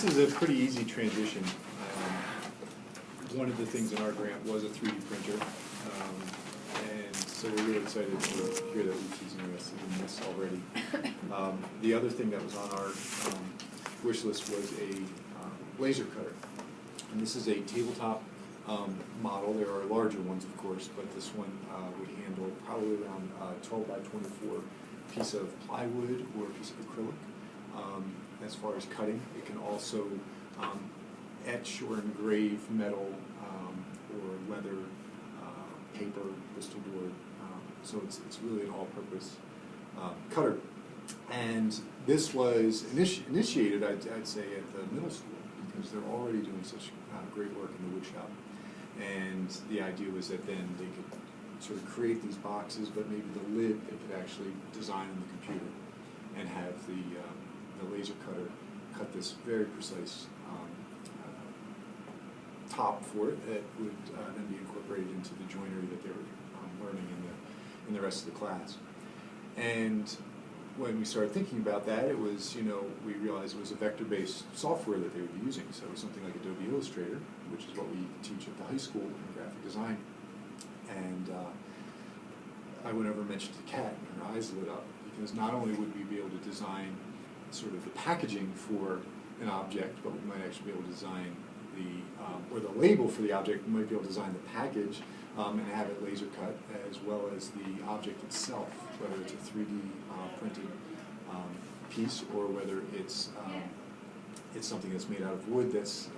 this is a pretty easy transition. One of the things in our grant was a 3D printer, and so we're really excited to hear that Lucy's interested in this already. The other thing that was on our wish list was a laser cutter, and this is a tabletop model. There are larger ones, of course, but this one would handle probably around 12 by 24 piece of plywood or a piece of acrylic. As far as cutting, it can also etch or engrave metal or leather, paper, Bristol board. So it's really an all-purpose cutter. And this was initiated, I'd say, at the middle school, because they're already doing such great work in the wood shop. And the idea was that then they could sort of create these boxes, but maybe the lid they could actually design on the computer and have the laser cutter cut this very precise top for it that would then be incorporated into the joinery that they were learning in the rest of the class. And when we started thinking about that, it was, we realized it was a vector-based software that they would be using. So it was something like Adobe Illustrator, which is what we teach at the high school in graphic design. And I went over and mentioned to Kat, and her eyes lit up, because not only would we be able to design sort of the packaging for an object, but we might actually be able to design or the label for the object. We might be able to design the package and have it laser cut, as well as the object itself, whether it's a 3D printed piece or whether it's something that's made out of wood that's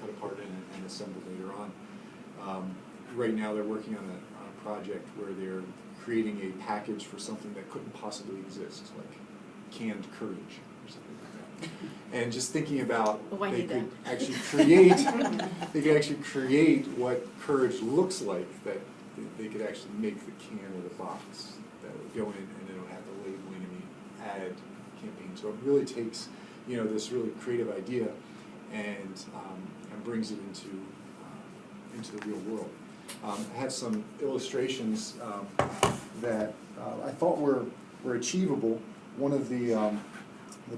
cut apart and assembled later on. Right now they're working on a project where they're creating a package for something that couldn't possibly exist, like canned courage or something like that. And just thinking about they could actually create what courage looks like, that they could actually make the can with a box that would go in and it would have the labeling and the ad campaign. So it really takes this really creative idea and brings it into the real world. I have some illustrations that I thought were achievable. One of the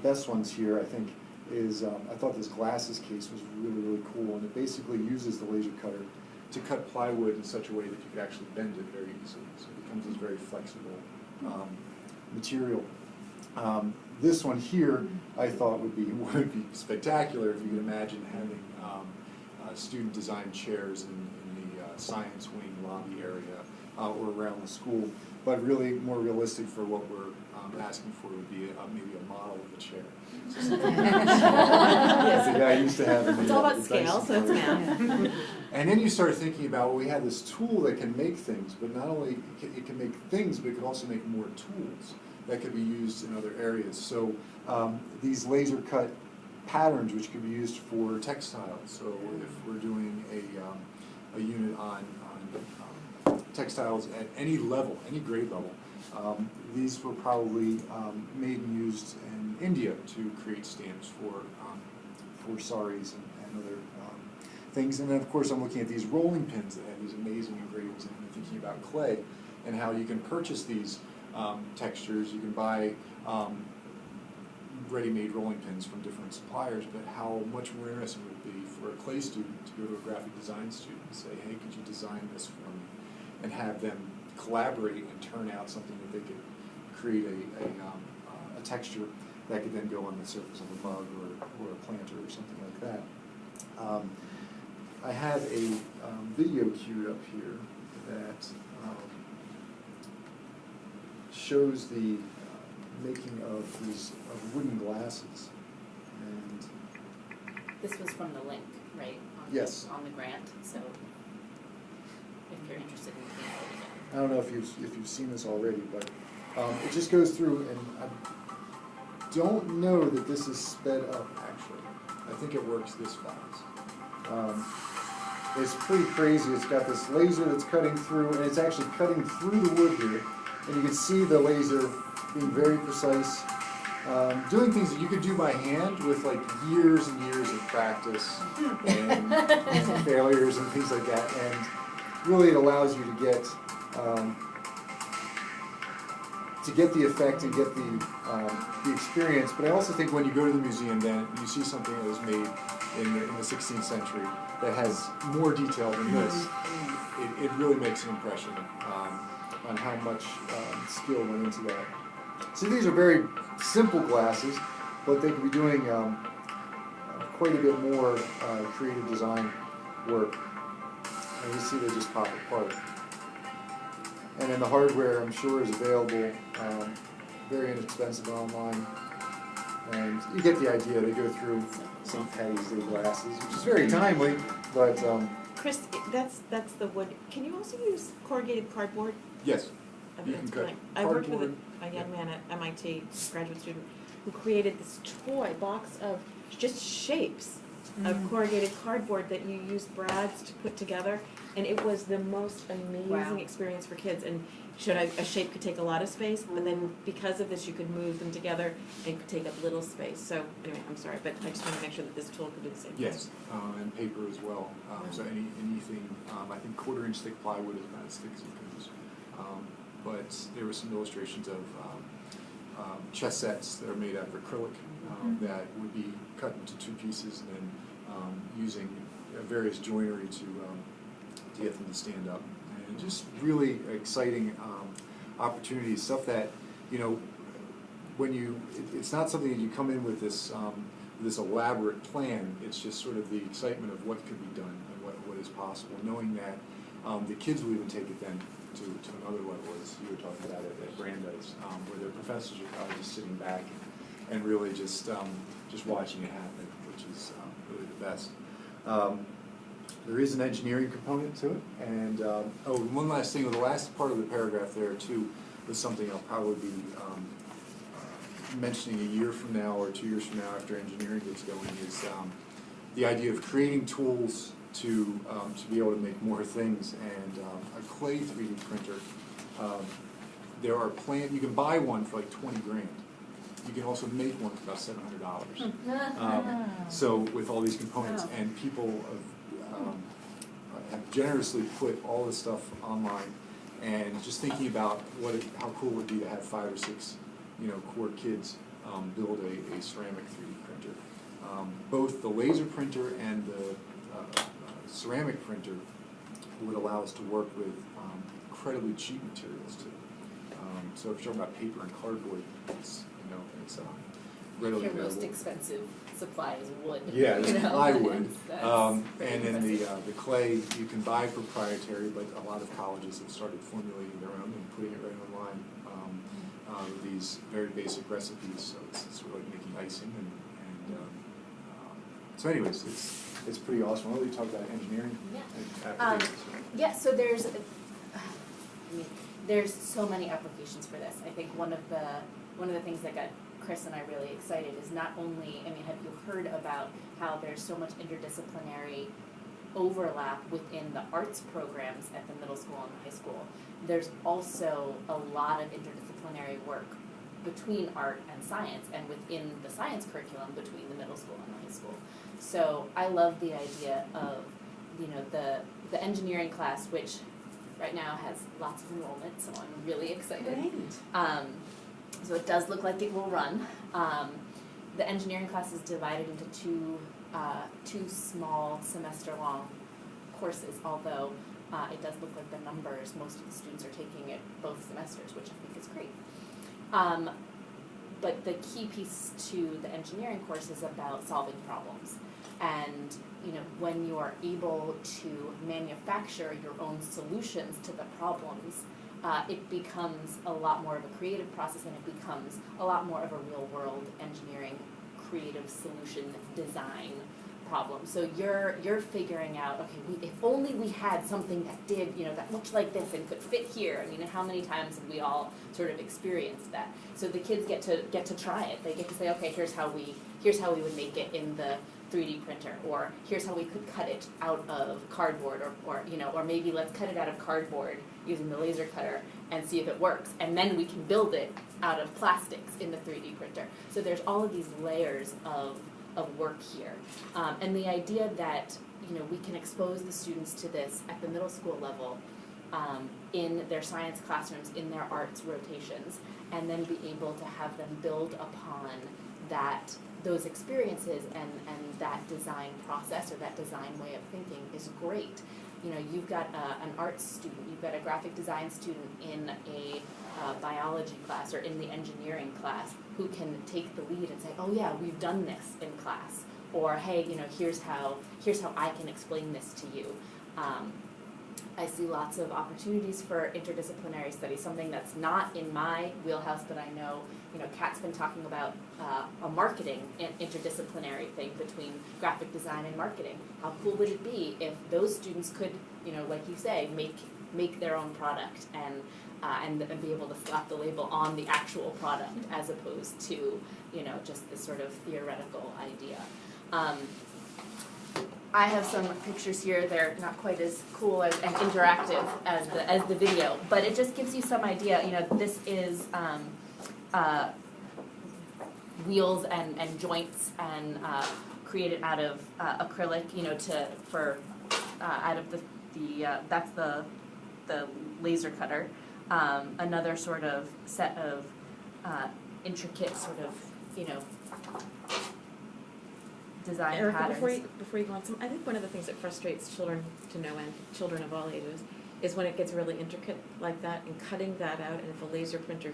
best ones here, I think, is I thought this glasses case was really cool, and it basically uses the laser cutter to cut plywood in such a way that you could actually bend it very easily. So it becomes this very flexible material. This one here, I thought would be spectacular if you could imagine having student designed chairs in the science wing lobby area or around the school. But really more realistic for what we're asking for would be maybe a model of a chair. So yes, the guy used to have in the, it's all about scale, so it's math. And then you start thinking about, well, we have this tool that can make things, but not only it can make things, but it can also make more tools that could be used in other areas. So these laser cut patterns, which could be used for textiles. So if we're doing a unit on textiles at any level, any grade level, these were probably made and used in India to create stamps for saris and other things. And then, of course, I'm looking at these rolling pins that have these amazing engravings, and I'm thinking about clay and how you can purchase these textures. You can buy ready-made rolling pins from different suppliers, but how much more interesting would it be for a clay student to go to a graphic design student and say, hey, could you design this for me? And have them collaborate and turn out something that they could create a texture that could then go on the surface of a bug or a planter or something like that. I have a video queued up here that shows the making of these wooden glasses. And this was from the link, right? Yes. On the grant, so if you're interested in looking at it again. I don't know if you've seen this already, but it just goes through, and I don't know that this is sped up, actually. I think it works this fast. It's pretty crazy. It's got this laser that's cutting through, and it's actually cutting through the wood here, and you can see the laser being very precise, doing things that you could do by hand with like years and years of practice and failures and things like that. And really, it allows you to get to get the effect and get the experience. But I also think when you go to the museum, then you see something that was made in the 16th century that has more detail than this. It really makes an impression on how much skill went into that. So these are very simple glasses, but they could be doing quite a bit more creative design work. And you see they just pop apart. And then the hardware, I'm sure, is available, very inexpensive online. And you get the idea. They go through St. Patty's Day glasses, which is very timely, but... Chris, that's the wood. Can you also use corrugated cardboard? yes, I you mean, can it's cut brilliant. I worked with cardboard. a young man at MIT, graduate student, who created this toy box of just shapes of corrugated cardboard that you use brads to put together, and it was the most amazing Wow. experience for kids. And a shape could take a lot of space, but then because of this, you could move them together and could take up little space. So anyway, I'm sorry, but I just want to make sure that this tool could do the same thing. Yes, and paper as well. So anything, I think 1/4-inch thick plywood is about as thick as it goes. But there were some illustrations of chess sets that are made out of acrylic that would be cut into 2 pieces and then using various joinery to get them to stand up. And just really exciting opportunities, stuff that, you know, when it's not something that you come in with this elaborate plan. It's just sort of the excitement of what could be done and what is possible, knowing that the kids will even take it then to another level, as you were talking about it at Brandeis, where their professors are probably just sitting back and really just watching it happen, which is really the best. There is an engineering component to it, and one last thing. The last part of the paragraph there too was something I'll probably be mentioning a year from now or 2 years from now after engineering gets going. Is the idea of creating tools to be able to make more things, and a clay 3D printer. There are you can buy one for like 20 grand. You can also make one for about $700. So with all these components, and people have generously put all this stuff online, and just thinking about how cool it would be to have 5 or 6, core kids build a ceramic 3D printer. Both the laser printer and the ceramic printer would allow us to work with incredibly cheap materials too. So if you're talking about paper and cardboard, it's readily Your available. most expensive supply is wood. Yeah, there's plywood, That's and then the clay you can buy proprietary, but a lot of colleges have started formulating their own and putting it right online with these very basic recipes. So it's sort of like making icing, and so anyways, it's pretty awesome. I'll let you talk about engineering. Yeah. Yeah. So there's so many applications for this. I think one of the things that got Chris and I really excited is not only, have you heard about how there's so much interdisciplinary overlap within the arts programs at the middle school and the high school? There's also a lot of interdisciplinary work between art and science, and within the science curriculum between the middle school and the high school. So I love the idea of, the engineering class, which right now has lots of enrollment, so I'm really excited. Great. So it does look like it will run. The engineering class is divided into two small semester-long courses, although it does look like the numbers, most of the students are taking it both semesters, which I think is great. But the key piece to the engineering course is about solving problems. And when you are able to manufacture your own solutions to the problems, it becomes a lot more of a creative process, and it becomes a lot more of a real-world engineering, creative solution design problem. So you're figuring out, okay, if only we had something that did, that looked like this and could fit here. And how many times have we all sort of experienced that? So the kids get to try it. They get to say, okay, here's how we would make it in the 3D printer, or here's how we could cut it out of cardboard, or maybe let's cut it out of cardboard using the laser cutter and see if it works, and then we can build it out of plastics in the 3D printer. So there's all of these layers of work here, and the idea that we can expose the students to this at the middle school level in their science classrooms, in their arts rotations, and then be able to have them build upon those experiences and that design process or that design way of thinking is great. You know, you've got an arts student, you've got a graphic design student in a biology class or in the engineering class who can take the lead and say, oh yeah, we've done this in class, or hey, you know, here's how I can explain this to you. I see lots of opportunities for interdisciplinary studies, something that's not in my wheelhouse, but I know, you know, Kat's been talking about a marketing interdisciplinary thing between graphic design and marketing. How cool would it be if those students could, you know, like you say, make their own product and be able to slap the label on the actual product as opposed to, you know, just this sort of theoretical idea. I have some pictures here. They're not quite as cool and interactive as the video, but it just gives you some idea. You know, this is wheels and joints and created out of acrylic. You know, out of that's the laser cutter. Another sort of set of intricate sort of, you know, design Erica, patterns. before you go on, I think one of the things that frustrates children to no end, children of all ages, is when it gets really intricate like that and cutting that out. And if a laser cutter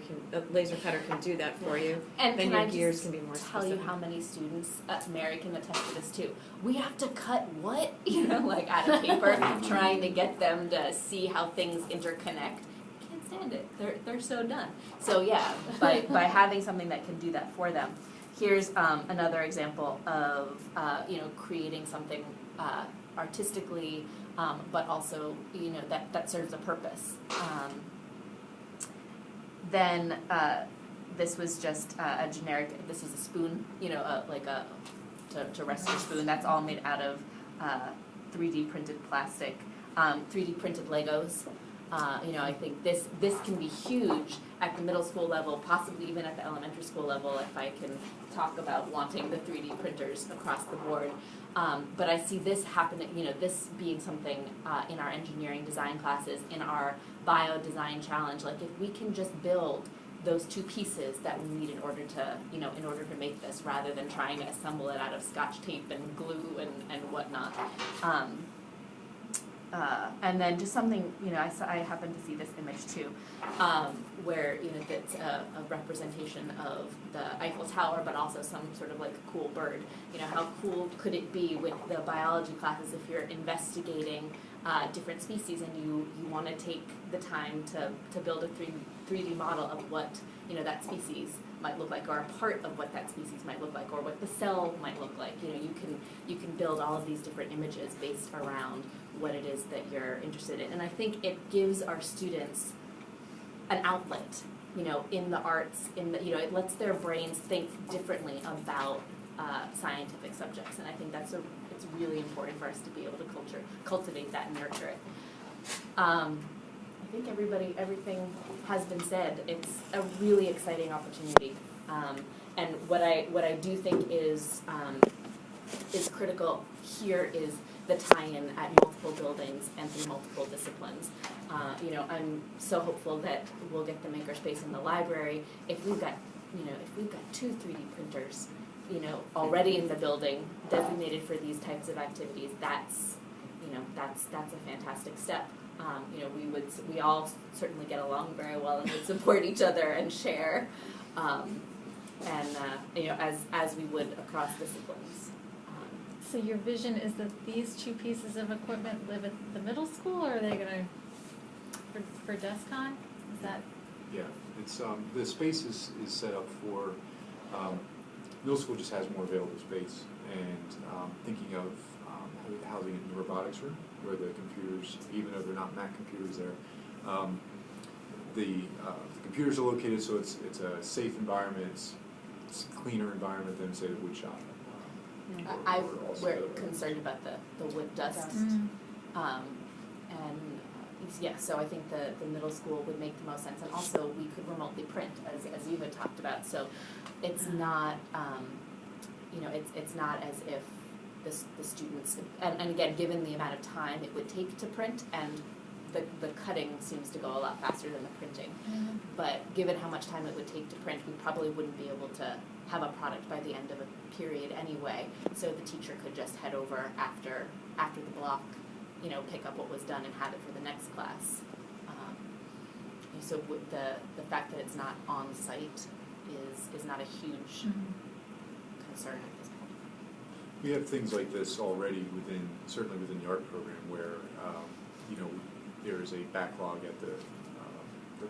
can do that for you, And then can your I gears just can be more tell specific. you how many students, Mary can attest to this too. We have to cut what? You know, like out of paper, trying to get them to see how things interconnect. Can't stand it. They're so done. So yeah, by having something that can do that for them. Here's another example of you know, creating something artistically, but also, you know, that serves a purpose. Then this was just a generic. This is a spoon, you know, like to rest your spoon. That's all made out of 3D printed plastic, 3D printed Legos. You know, I think this can be huge at the middle school level, possibly even at the elementary school level, if I can talk about wanting the 3D printers across the board. But I see this happening, you know, this being something in our engineering design classes, in our bio design challenge. Like, if we can just build those two pieces that we need in order to, you know, in order to make this, rather than trying to assemble it out of Scotch tape and glue and whatnot. And then just something, you know, I happened to see this image too, where, you know, that's a representation of the Eiffel Tower, but also some sort of like cool bird. You know, how cool could it be with the biology classes if you're investigating different species and you want to take the time to build a 3D model of what, you know, that species might look like, or a part of what that species might look like, or what the cell might look like. You know, you can build all of these different images based around what it is that you're interested in. And I think it gives our students an outlet, you know, in the arts, you know, it lets their brains think differently about scientific subjects. And I think it's really important for us to be able to cultivate that and nurture it. I think everything has been said. It's a really exciting opportunity. And what I do think is critical here is the tie-in at multiple buildings and through multiple disciplines. You know, I'm so hopeful that we'll get the makerspace in the library. If we've got 2 3D printers, you know, already in the building designated for these types of activities, that's a fantastic step. You know, we all certainly get along very well and would support each other and share, you know, as we would across disciplines. So your vision is that these 2 pieces of equipment live at the middle school, or are they gonna, for DESCON? Is that? Yeah, it's the space is set up for middle school. Just has more available space, and thinking of housing it in the robotics room where the computers, even though they're not Mac computers there, the computers are located, so it's a safe environment. It's a cleaner environment than, say, the wood shop. We're concerned about the wood dust. So I think the middle school would make the most sense, and also we could remotely print, as you had talked about. So it's not, you know, it's not as if the students, and again, given the amount of time it would take to print and the cutting seems to go a lot faster than the printing. But given how much time it would take to print, we probably wouldn't be able to have a product by the end of a period anyway. So the teacher could just head over after the block, you know, pick up what was done and have it for the next class. So with the fact that it's not on site is not a huge concern at this point. We have things like this already certainly within the art program where, you know, there is a backlog at the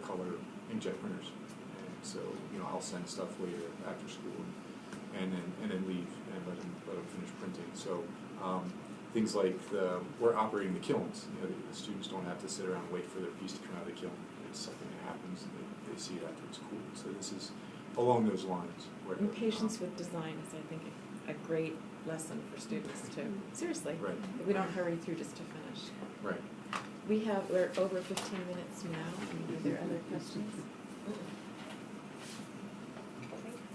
color inkjet printers. And so, you know, I'll send stuff later after school and then leave and let them finish printing. So things like we're operating the kilns. You know, the students don't have to sit around and wait for their piece to come out of the kiln. It's something that happens and they see it after it's cool. So this is along those lines. Where, And patience with design is, I think, a great lesson for students too. Seriously. Right. We don't hurry through just to finish. Right. We're over 15 minutes now. Are there other questions?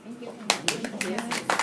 Thank you. Yes.